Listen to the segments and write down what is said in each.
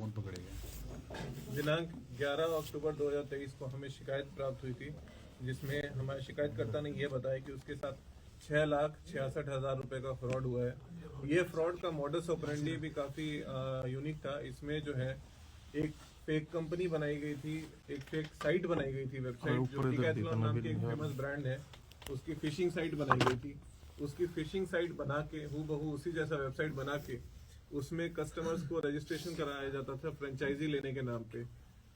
कौन पकड़े गए? दिनांक 11 अक्टूबर 2023 को हमें शिकायत प्राप्त हुई थी, जिसमें हमारे शिकायतकर्ता ने यह बताया कि उसके साथ 6,66,000 रुपए का फ्रॉड हुआ है। ये फ्रॉड का मॉडस ऑपरेंडी भी काफी यूनिक था। इसमें जो है एक फेक कंपनी बनाई गई थी, एक फेक साइट बनाई गई थी, वेबसाइट जो डिकैथलॉन नाम की एक फेमस ब्रांड है, उसकी फिशिंग साइट बनाई गई थी। उसकी फिशिंग साइट बना के हूबहू उसी जैसा वेबसाइट बना के उसमें कस्टमर्स को रजिस्ट्रेशन कराया जाता था फ्रेंचाइजी लेने के नाम पे।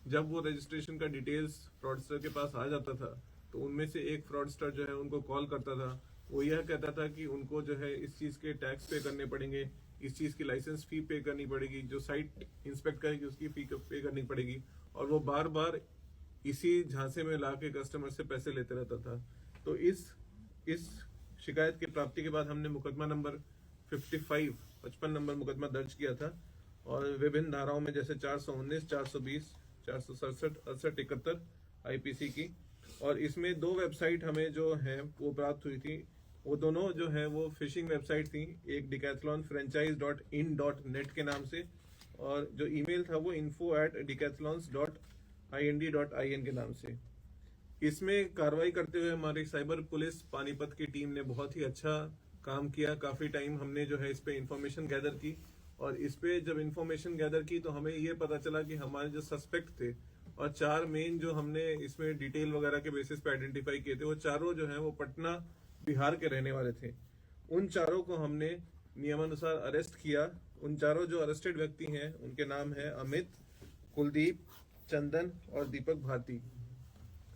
जब वो रजिस्ट्रेशन का डिटेल्स फ्रॉडस्टर के पास आ जाता था तो उनमें से एक फ्रॉडस्टर जो है उनको कॉल करता था। वो यह कहता था कि उनको जो है इस चीज के टैक्स पे करने पड़ेंगे, इस चीज की लाइसेंस फी पे करनी पड़ेगी, जो साइट इंस्पेक्ट करेगी उसकी फी पे करनी पड़ेगी, और वो बार बार इसी झांसे में लाके कस्टमर से पैसे लेते रहता था। तो इस शिकायत की प्राप्ति के बाद हमने मुकदमा नंबर 55 नंबर मुकदमा दर्ज किया था, और विभिन्न धाराओं में जैसे 419, 420, 467, 68, 71 आईपीसी की। और इसमें 2 वेबसाइट हमें जो है वो प्राप्त हुई थी। वो दोनों जो है वो फिशिंग वेबसाइट थी, एक डिकैथलॉन franchise.in.net के नाम से, और जो ईमेल था वो info@decathlons.ind.in के नाम से। इसमें कार्रवाई करते हुए हमारी साइबर पुलिस पानीपत की टीम ने बहुत ही अच्छा काम किया। काफी टाइम हमने जो है इस पे इंफॉर्मेशन गैदर की, और इस पे जब इंफॉर्मेशन गैदर की तो हमें ये पता चला कि हमारे जो सस्पेक्ट थे और 4 मेन जो हमने इसमें डिटेल वगैरह के बेसिस पे आइडेंटिफाई किए थे, वो चारों जो है वो पटना बिहार के रहने वाले थे। उन चारों को हमने नियमानुसार अरेस्ट किया। उन चारों जो अरेस्टेड व्यक्ति हैं उनके नाम है अमित, कुलदीप, चंदन और दीपक भारती।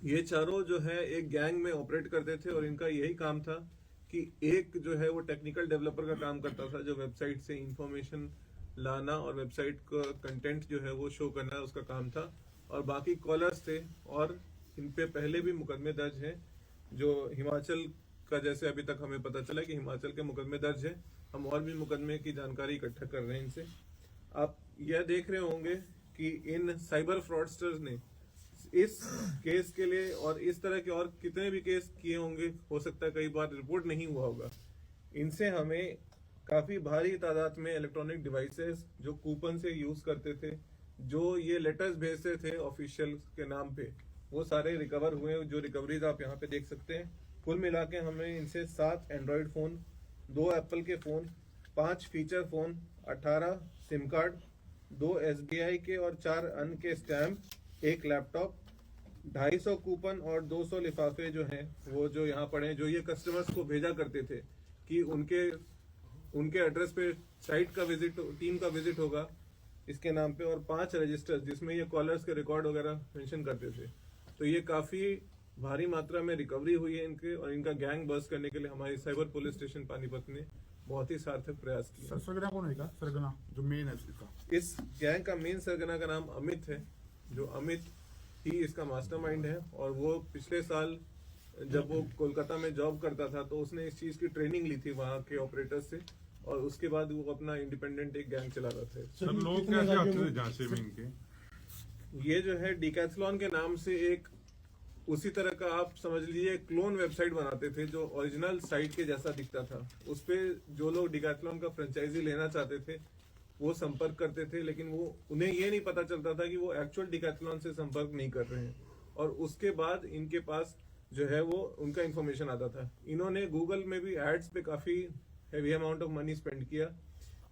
ये चारों जो है एक गैंग में ऑपरेट करते थे, और इनका यही काम था कि एक जो है वो टेक्निकल डेवलपर का काम करता था, जो वेबसाइट से इंफॉर्मेशन लाना और वेबसाइट का कंटेंट जो है वो शो करना उसका काम था, और बाकी कॉलर्स थे। और इन पे पहले भी मुकदमे दर्ज हैं, जो हिमाचल का, जैसे अभी तक हमें पता चला कि हिमाचल के मुकदमे दर्ज है। हम और भी मुकदमे की जानकारी इकट्ठा कर रहे हैं इनसे। आप यह देख रहे होंगे कि इन साइबर फ्रॉडस्टर्स ने इस केस के लिए और इस तरह के और कितने भी केस किए होंगे, हो सकता है कई बार रिपोर्ट नहीं हुआ होगा। इनसे हमें काफी भारी तादाद में इलेक्ट्रॉनिक डिवाइसेस जो कूपन से यूज करते थे, जो ये लेटर्स भेजते थे ऑफिशियल के नाम पे, वो सारे रिकवर हुए। जो रिकवरीज आप यहाँ पे देख सकते हैं। कुल मिला के हमें इनसे 7 एंड्रॉयड फोन, 2 एप्पल के phone, 5 feature phone, 18 SIM card, 2 SBI के और 4 अन्य के स्टैम्प, 1 लैपटॉप, 250 कूपन और 200 लिफाफे जो हैं वो जो यहाँ पड़े हैं, जो ये कस्टमर्स को भेजा करते थे कि उनके एड्रेस पे साइट का विजिट, टीम का विजिट होगा इसके नाम पे, और 5 रजिस्टर जिसमें ये कॉलर्स के रिकॉर्ड वगैरह मेंशन करते थे। तो ये काफी भारी मात्रा में रिकवरी हुई है इनके, और इनका गैंग बस्ट करने के लिए हमारी साइबर पुलिस स्टेशन पानीपत ने बहुत ही सार्थक प्रयास किया। सरगना कौन है? सरगना जो मेन है इसका? इस गैंग का मेन सरगना का नाम अमित है, जो अमित ही इसका मास्टरमाइंड है। और वो पिछले साल जब वो कोलकाता में जॉब करता था तो उसने इस चीज की ट्रेनिंग ली थी वहां के ऑपरेटर्स से, और उसके बाद वो अपना इंडिपेंडेंट एक गैंग चला रहा था। सर लोग कैसे आते थे झांसे में इनके? ये जो है डिकैथलॉन के नाम से एक उसी तरह का आप समझ लीजिए क्लोन वेबसाइट बनाते थे, जो ओरिजिनल साइट के जैसा दिखता था। उस पे जो लोग डिकैथलॉन का फ्रेंचाइजी लेना चाहते थे वो संपर्क करते थे, लेकिन वो उन्हें ये नहीं पता चलता था कि वो एक्चुअल डिकैथलॉन से संपर्क नहीं कर रहे हैं। और उसके बाद इनके पास जो है वो उनका इन्फॉर्मेशन आता था। इन्होंने गूगल में भी एड्स पे काफी heavy amount of money spend किया।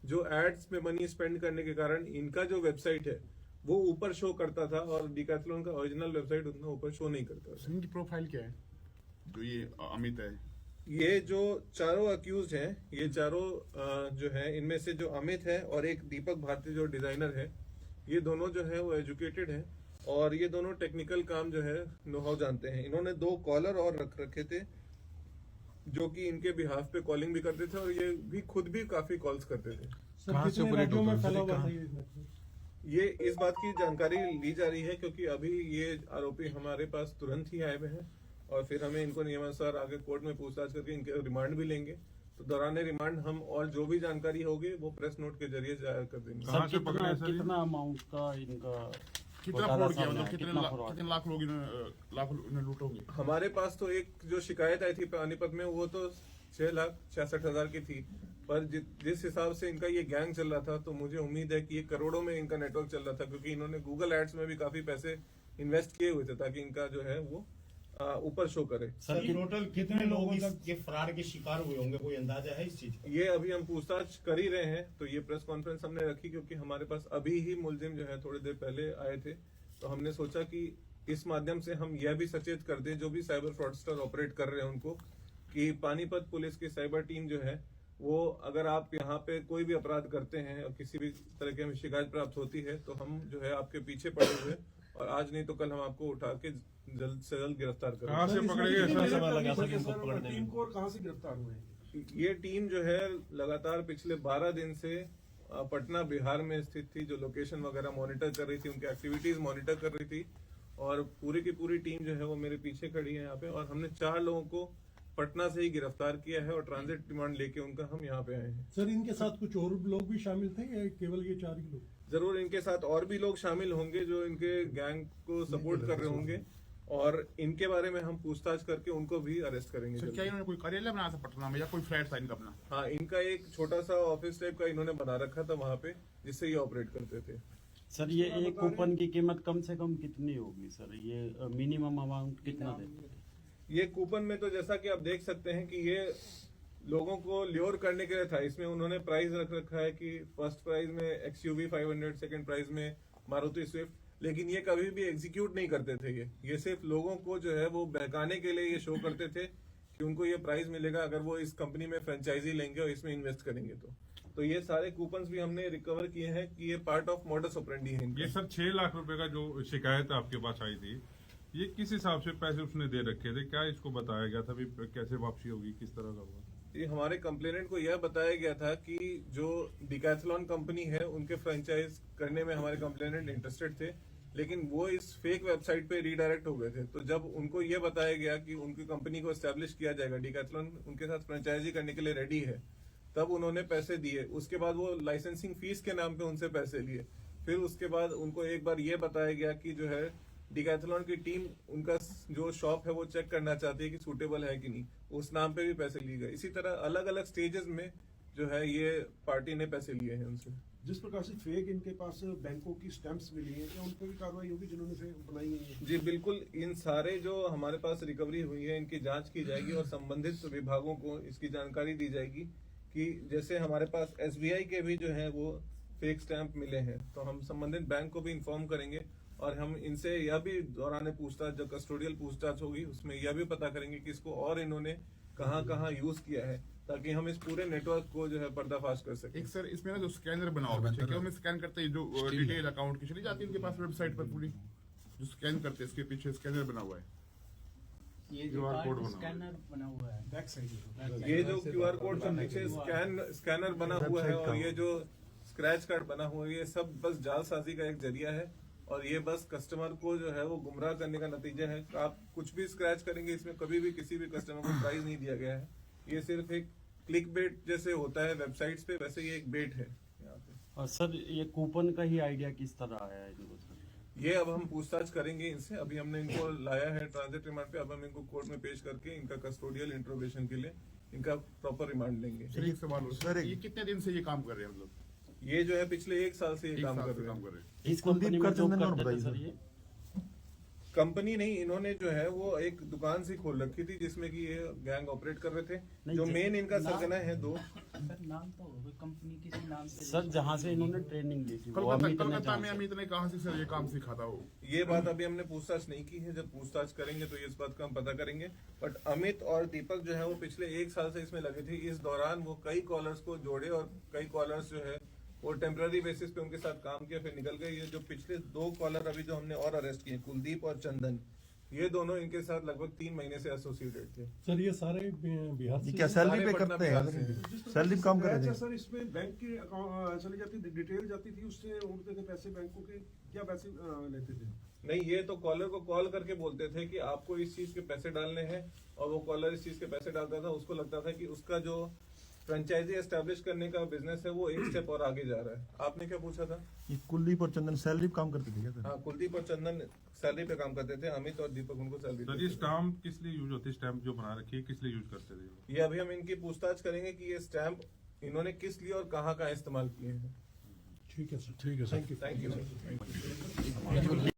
जो एड्स पे मनी स्पेंड करने के कारण इनका जो वेबसाइट है वो ऊपर शो करता था, और डिकैथलॉन का ओरिजिनल वेबसाइट उतना ऊपर शो नहीं करता था। इनकी प्रोफाइल क्या है जो ये अमित है? ये जो चारों अक्यूज हैं, ये चारों जो है, इनमें से जो अमित है और एक दीपक भारती जो डिजाइनर है, ये दोनों जो है वो एजुकेटेड हैं, और ये दोनों टेक्निकल काम जो है नो हाउ जानते हैं। इन्होंने 2 कॉलर और रख रखे थे जो कि इनके बिहाफ पे कॉलिंग भी करते थे, और ये भी खुद भी काफी कॉल्स करते थे। कहाँ से ऑपरेट होता है? ये इस बात की जानकारी ली जा रही है क्योंकि अभी ये आरोपी हमारे पास तुरंत ही आए हुए हैं, और फिर हमें इनको नियमानुसार आगे कोर्ट में पूछताछ करके इनके रिमांड भी लेंगे। तो दौरान रिमांड हम और जो भी जानकारी होगी वो प्रेस नोट के जरिए जाहिर कर देंगे। कहाँ से पकड़े हैं सर? कितना अमाउंट का इनका कितना फ्रॉड किया? मतलब कितने लाख लोग इन्हें लूटोगे? हमारे पास तो एक जो शिकायत आई थी पानीपत में, वो तो 6,66,000 की थी। पर जिस हिसाब से इनका ये गैंग चल रहा था, तो मुझे उम्मीद है कि ये करोड़ों में इनका नेटवर्क चल रहा था, क्योंकि इन्होंने गूगल एड्स में भी काफी पैसे इन्वेस्ट किए हुए थे ताकि इनका जो है वो ऊपर शो करे। सर टोटल कितने लोग ये फ्रॉड के शिकार हुए होंगे, कोई अंदाजा है इस चीज का? ये अभी हम पूछताछ कर ही रहे हैं, तो ये प्रेस कॉन्फ्रेंस हमने रखी क्योंकि हमारे पास अभी ही मुलजिम जो है थोड़ी देर पहले आए थे, तो हमने सोचा कि इस माध्यम से हम यह भी सचेत कर दें जो भी साइबर फ्रॉडस्टर ऑपरेट कर रहे हैं उनको, कि पानीपत पुलिस की साइबर टीम जो है वो, अगर आप यहाँ पे कोई भी अपराध करते हैं और किसी भी तरह की हमें शिकायत प्राप्त होती है, तो हम जो है आपके पीछे पड़े हुए, और आज नहीं तो कल हम आपको उठा के जल्द से जल्द गिरफ्तार करेंगे। कहाँ से पकड़ेंगे? कितना समय लगा सर इनको पकड़ने टीम में? को, और कहाँ से गिरफ्तार हुए हैं? ये टीम जो है लगातार पिछले 12 दिन से पटना बिहार में स्थित थी, जो लोकेशन वगैरह मॉनिटर कर रही थी, उनकी एक्टिविटीज मॉनिटर कर रही थी, और पूरी की पूरी टीम जो है वो मेरे पीछे खड़ी है यहाँ पे, और हमने 4 लोगों को पटना से ही गिरफ्तार किया है और ट्रांजिट रिमांड लेके उनका हम यहाँ पे आए हैं। सर इनके साथ कुछ और लोग भी शामिल थे या केवल ये 4 ही लोग? जरूर इनके साथ और भी लोग शामिल होंगे जो इनके गैंग को सपोर्ट कर रहे होंगे, और इनके बारे में हम पूछताछ करके उनको भी अरेस्ट करेंगे। सर क्या इन्होंने कोई कार्यालय बनाया था पटना में या कोई फ्लैट था इनका अपना? हाँ, इनका एक छोटा सा ऑफिस टाइप का इन्होंने बना रखा था वहाँ पे, जिससे ये ऑपरेट करते थे। सर ये एक कूपन की कीमत कम से कम कितनी होगी सर? ये मिनिमम अमाउंट कितना देते हैं? ये कूपन में तो जैसा कि आप देख सकते हैं कि ये लोगों को ल्योर करने के लिए था। इसमें उन्होंने प्राइस रख रखा है कि फर्स्ट प्राइज में XUV 500, सेकंड प्राइज में मारुति स्विफ्ट, लेकिन ये कभी भी एग्जीक्यूट नहीं करते थे। ये सिर्फ लोगों को जो है वो बहकाने के लिए ये शो करते थे कि उनको ये प्राइज मिलेगा अगर वो इस कंपनी में फ्रेंचाइजी लेंगे और इसमें इन्वेस्ट करेंगे। तो ये सारे कूपन्स भी हमने रिकवर किए हैं कि ये पार्ट ऑफ मॉडस ऑपरेंडी है इनका। ये सर 6 लाख रुपए का जो शिकायत आपके पास आई थी, ये किस हिसाब से पैसे उसने दे रखे थे? क्या इसको बताया गया था भी कैसे वापसी होगी, किस तरह का होगा? ये हमारे कंप्लेनेंट को यह बताया गया था कि जो डिकैथलॉन कंपनी है उनके फ्रेंचाइज करने में हमारे कंप्लेनेंट इंटरेस्टेड थे, लेकिन वो इस फेक वेबसाइट पे रीडायरेक्ट हो गए थे। तो जब उनको ये बताया गया कि उनकी कंपनी को एस्टेब्लिश किया जाएगा, डिकैथलॉन उनके साथ फ्रेंचाइजी करने के लिए रेडी है, तब उन्होंने पैसे दिए। उसके बाद वो लाइसेंसिंग फीस के नाम पे उनसे पैसे लिए। फिर उसके बाद उनको एक बार ये बताया गया कि जो है डिकैथलॉन की टीम उनका जो शॉप है वो चेक करना चाहती है कि सूटेबल है कि नहीं, उस नाम पे भी पैसे लिए गए। इसी तरह अलग अलग स्टेजेस में जो है ये पार्टी ने पैसे लिए हैं उनसे। जिस प्रकार से फेक इनके पास बैंकों की स्टैंप्स मिली है, क्या उन पर भी कार्रवाई होगी जिन्होंने फेक बनाई है? जी बिल्कुल, इन सारे जो हमारे पास रिकवरी हुई है इनकी जांच की जाएगी और संबंधित विभागों को इसकी जानकारी दी जाएगी कि जैसे हमारे पास SBI के भी जो है वो फेक स्टैंप मिले हैं, तो हम संबंधित बैंक को भी इन्फॉर्म करेंगे, और हम इनसे यह भी दौरान पूछताछ, जब कस्टोडियल पूछताछ होगी उसमें यह भी पता करेंगे कि इसको और इन्होंने कहाँ कहाँ यूज किया है, ताकि हम इस पूरे नेटवर्क को जो है पर्दाफाश कर सकें। एक सर इसमें ना जो स्कैनर बना हुआ है, क्या स्कैन करते हैं जो डिटेल अकाउंट की चली जाती है उनके पास वेबसाइट पर पूरी, जो स्कैन करते हैं इसके पीछे स्कैनर बना हुआ है, ये जो QR कोड स्कैनर बना हुआ है, बैक साइड ये जो QR कोड के पीछे स्कैनर बना हुआ है और ये जो स्क्रैच कार्ड बना हुआ है, ये सब बस जालसाजी का एक जरिया है, और ये बस कस्टमर को जो है वो गुमराह करने का नतीजा है। आप कुछ भी स्क्रैच करेंगे, इसमें कभी भी किसी भी कस्टमर को प्राइस नहीं दिया गया है। ये सिर्फ एक क्लिक बेट जैसे होता है वेबसाइट्स पे, वैसे ये एक बेट है यहाँ पे। और सर ये कूपन का ही आइडिया किस तरह आया है इनको सर? ये अब हम पूछताछ करेंगे इनसे। अभी हमने इनको लाया है ट्रांजिट रिमांड पे, अब हम इनको कोर्ट में पेश करके इनका कस्टोडियल इंट्रोगेशन के लिए इनका प्रॉपर रिमांड लेंगे। सर एक सवाल हो, सर ये कितने दिन से ये काम कर रहे हैं? मतलब ये जो है पिछले 1 साल से ये एक काम साल कर से रहे काम हैं। कर रहे हैं। इस कंपनी में जॉब करते थे सर ये? कंपनी नहीं, इन्होंने जो है वो एक दुकान सी खोल रखी थी जिसमें कि ये गैंग ऑपरेट कर रहे थे। जो मेन इनका सरगना है 2। सर नाम तो होगा कंपनी किसी नाम से? सर जहाँ से इन्होंने ट्रेनिंग ली थी वो अमित ने कलकत्ता जहाँ में से- अमित ने कहा से सर ये काम सिखाता हो? ये बात अभी हमने पूछताछ नहीं की है, जब पूछताछ करेंगे तो इस बात का हम पता करेंगे। बट अमित और दीपक जो है वो पिछले 1 साल से इसमें लगे थे। इस दौरान वो कई कॉलर्स को जोड़े और कई कॉलर्स जो है वो टेम्पररी बेसिस पे उनके साथ काम किया, फिर निकल गए। ये जो पिछले 2 कॉलर अभी जो हमने और अरेस्ट किए, कुलदीप और चंदन, ये दोनों इनके साथ लगभग 3 महीने से एसोसिएटेड थे। सर ये सारे बिहार से क्या सैलरी पे पटना करते बिहार हैं? से। सैलरी पे काम कर रहे थे? सर इसमें बैंक की चली जाती थी, डिटेल जाती थी, उससे उड़ते थे पैसे बैंकों के, क्या पैसे लेते थे? नहीं, ये तो कॉलर को कॉल करके बोलते थे कि आपको इस चीज के पैसे डालने हैं, और वो कॉलर इस चीज के पैसे डालता था। उसको लगता था कि उसका जो फ्रेंचाइजी एस्टेब्लिश करने का बिजनेस है वो एक स्टेप और आगे जा रहा है। आपने क्या पूछा था? ये कुलदीप और चंदन सैलरी पे काम करते थे क्या सर? हाँ, कुलदीप और चंदन सैलरी पे काम करते थे, अमित और दीपक उनको सैलरी सर ये स्टाम्प किस लिए यूज होती है? स्टैम्प जो बना रखी है किस लिए यूज करते थे? ये अभी हम इनकी पूछताछ करेंगे कि ये स्टैंप इन्होंने किस लिए और कहाँ इस्तेमाल किए हैं। ठीक है sir, thank you. Thank you.